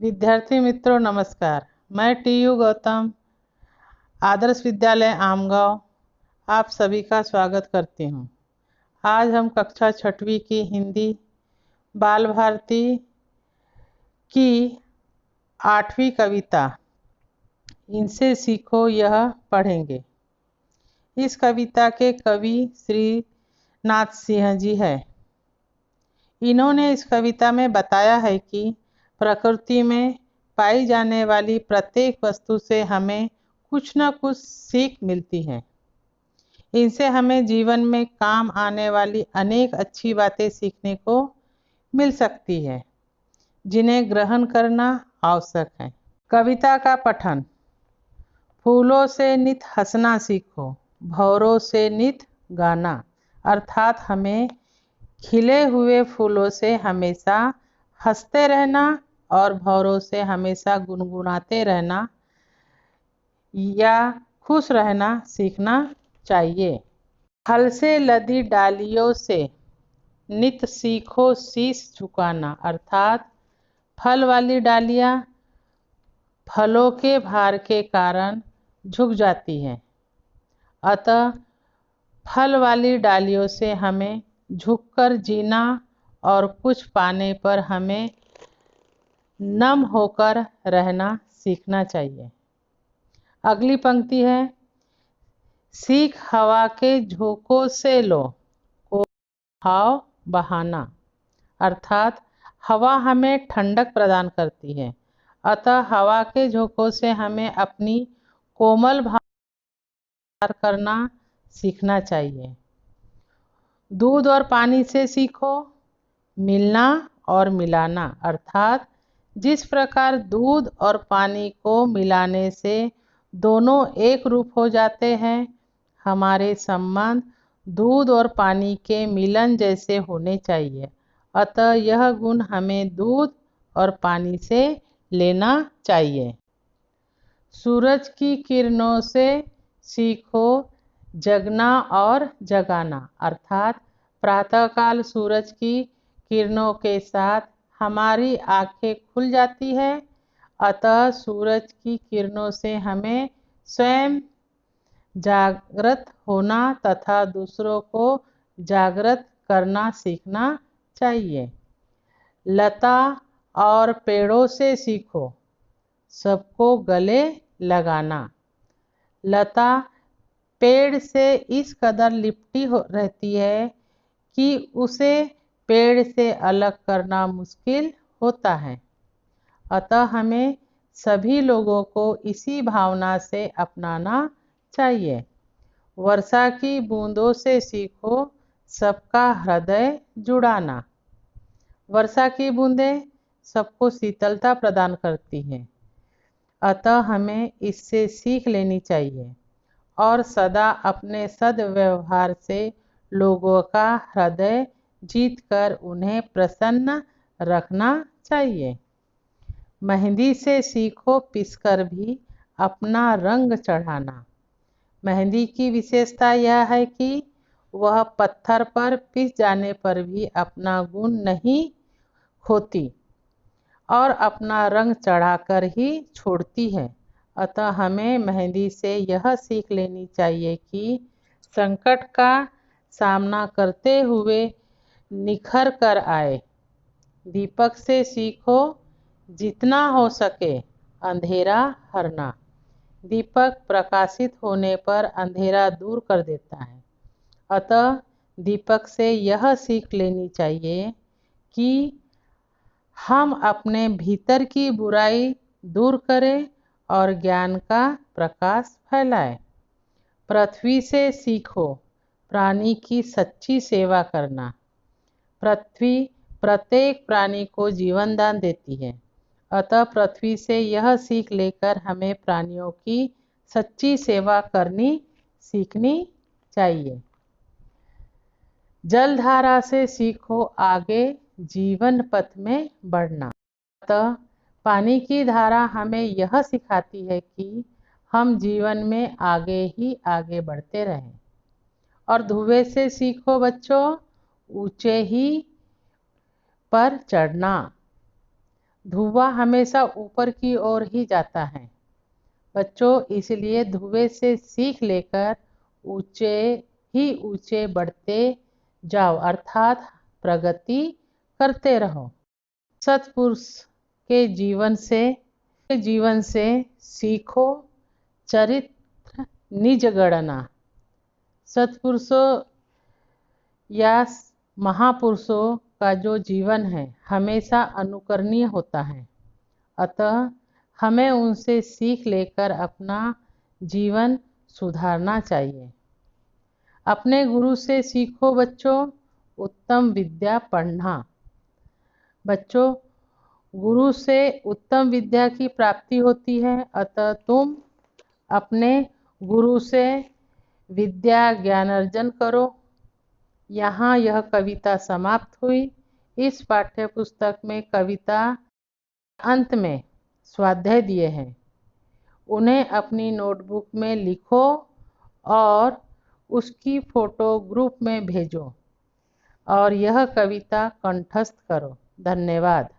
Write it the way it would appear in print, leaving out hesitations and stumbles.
विद्यार्थी मित्रों नमस्कार। मैं टीयू गौतम आदर्श विद्यालय आमगांव आप सभी का स्वागत करती हूं। आज हम कक्षा 6वीं की हिंदी बाल भारती की 8वीं कविता इनसे सीखो यह पढ़ेंगे। इस कविता के कवि श्री नाथ सिंह जी है। इन्होंने इस कविता में बताया है कि प्रकृति में पाई जाने वाली प्रत्येक वस्तु से हमें कुछ न कुछ सीख मिलती है। इनसे हमें जीवन में काम आने वाली अनेक अच्छी बातें सीखने को मिल सकती है, जिन्हें ग्रहण करना आवश्यक है। कविता का पठन। फूलों से नित हंसना सीखो, भंवरों से नित गाना। अर्थात हमें खिले हुए फूलों से हमेशा हंसते रहना और भंवरों से हमेशा गुनगुनाते रहना या खुश रहना सीखना चाहिए। फल से लदी डालियों से नित सीखो शीश झुकाना। अर्थात फल वाली डालियां फलों के भार के कारण झुक जाती हैं, अतः फल वाली डालियों से हमें झुककर जीना और कुछ पाने पर हमें नम होकर रहना सीखना चाहिए। अगली पंक्ति है, सीख हवा के झोंकों से लो को भाव बहाना। अर्थात हवा हमें ठंडक प्रदान करती है, अतः हवा के झोंकों से हमें अपनी कोमल भाव करना सीखना चाहिए। दूध और पानी से सीखो मिलना और मिलाना। अर्थात जिस प्रकार दूध और पानी को मिलाने से दोनों एक रूप हो जाते हैं, हमारे संबंध दूध और पानी के मिलन जैसे होने चाहिए। अतः यह गुण हमें दूध और पानी से लेना चाहिए। सूरज की किरणों से सीखो जगना और जगाना। अर्थात प्रातःकाल सूरज की किरणों के साथ हमारी आंखें खुल जाती है, अतः सूरज की किरणों से हमें स्वयं जागृत होना तथा दूसरों को जागृत करना सीखना चाहिए। लता और पेड़ों से सीखो सबको गले लगाना। लता पेड़ से इस कदर लिपटी रहती है कि उसे पेड़ से अलग करना मुश्किल होता है, अतः हमें सभी लोगों को इसी भावना से अपनाना चाहिए। वर्षा की बूंदों से सीखो सबका हृदय जुड़ाना। वर्षा की बूंदें सबको शीतलता प्रदान करती हैं, अतः हमें इससे सीख लेनी चाहिए और सदा अपने सद्व्यवहार से लोगों का हृदय जीतकर उन्हें प्रसन्न रखना चाहिए। मेहंदी से सीखो पिसकर भी अपना रंग चढ़ाना। मेहंदी की विशेषता यह है कि वह पत्थर पर पिस जाने पर भी अपना गुण नहीं खोती और अपना रंग चढ़ाकर ही छोड़ती है। अतः हमें मेहंदी से यह सीख लेनी चाहिए कि संकट का सामना करते हुए निखर कर आए। दीपक से सीखो जितना हो सके अंधेरा हरना। दीपक प्रकाशित होने पर अंधेरा दूर कर देता है, अतः दीपक से यह सीख लेनी चाहिए कि हम अपने भीतर की बुराई दूर करें और ज्ञान का प्रकाश फैलाएं। पृथ्वी से सीखो प्राणी की सच्ची सेवा करना। पृथ्वी प्रत्येक प्राणी को जीवन दान देती है, अतः पृथ्वी से यह सीख लेकर हमें प्राणियों की सच्ची सेवा करनी सीखनी चाहिए। जलधारा से सीखो आगे जीवन पथ में बढ़ना। अतः पानी की धारा हमें यह सिखाती है कि हम जीवन में आगे ही आगे बढ़ते रहें। और धुएं से सीखो बच्चों ऊंचे ही पर चढ़ना। धुआं हमेशा ऊपर की ओर ही जाता है। बच्चों, इसलिए धुएं से सीख लेकर ऊंचे ही ऊंचे बढ़ते जाओ, अर्थात प्रगति करते रहो। सत्पुरुष के जीवन से सीखो चरित्र निज गणना। सत्पुरुषों या महापुरुषों का जो जीवन है हमेशा अनुकरणीय होता है, अतः हमें उनसे सीख लेकर अपना जीवन सुधारना चाहिए। अपने गुरु से सीखो बच्चों उत्तम विद्या पढ़ना। बच्चों, गुरु से उत्तम विद्या की प्राप्ति होती है, अतः तुम अपने गुरु से विद्या ज्ञान अर्जन करो। यहाँ यह कविता समाप्त हुई। इस पाठ्य पुस्तक में कविता अंत में स्वाध्याय दिए हैं, उन्हें अपनी नोटबुक में लिखो और उसकी फोटो ग्रुप में भेजो और यह कविता कंठस्थ करो। धन्यवाद।